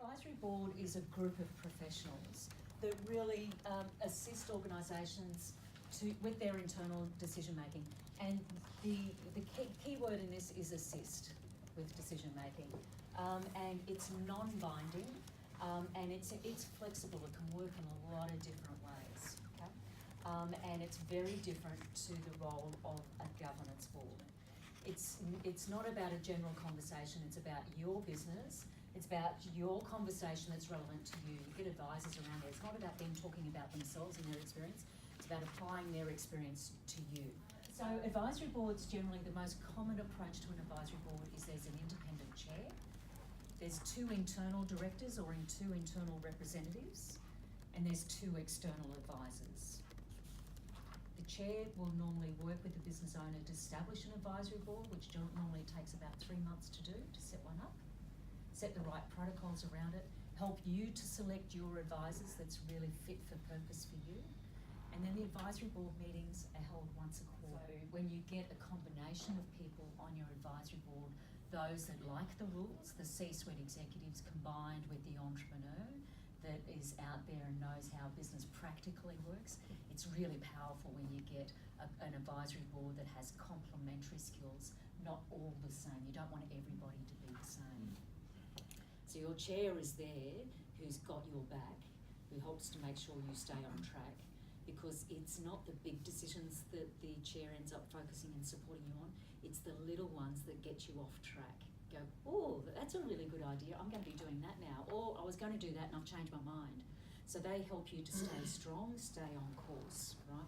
Advisory board is a group of professionals that really assist organisations with their internal decision making, and the key word in this is assist with decision making, and it's non-binding, and it's flexible. It can work in a lot of different ways. Okay, and it's very different to the role of a governance board. It's not about a general conversation. It's about your business. It's about your conversation that's relevant to you. You get advisors around there. It's not about them talking about themselves and their experience. It's about applying their experience to you. So advisory boards, generally the most common approach to an advisory board is there's an independent chair. There's 2 internal directors or 2 internal representatives, and there's 2 external advisors. The chair will normally work with the business owner to establish an advisory board, which normally takes about 3 months to do, to set one up. Set the right protocols around it, help you to select your advisors that's really fit for purpose for you. And then the advisory board meetings are held once a quarter. So when you get a combination of people on your advisory board, those that like the rules, the C-suite executives combined with the entrepreneur that is out there and knows how business practically works, it's really powerful when you get an advisory board that has complementary skills, not all the same. You don't want everybody to be the same. So your chair is there, who's got your back, who helps to make sure you stay on track, because it's not the big decisions that the chair ends up focusing and supporting you on, it's the little ones that get you off track. Go, oh, that's a really good idea, I'm going to be doing that now, or I was going to do that and I've changed my mind. So they help you to stay strong, stay on course, right?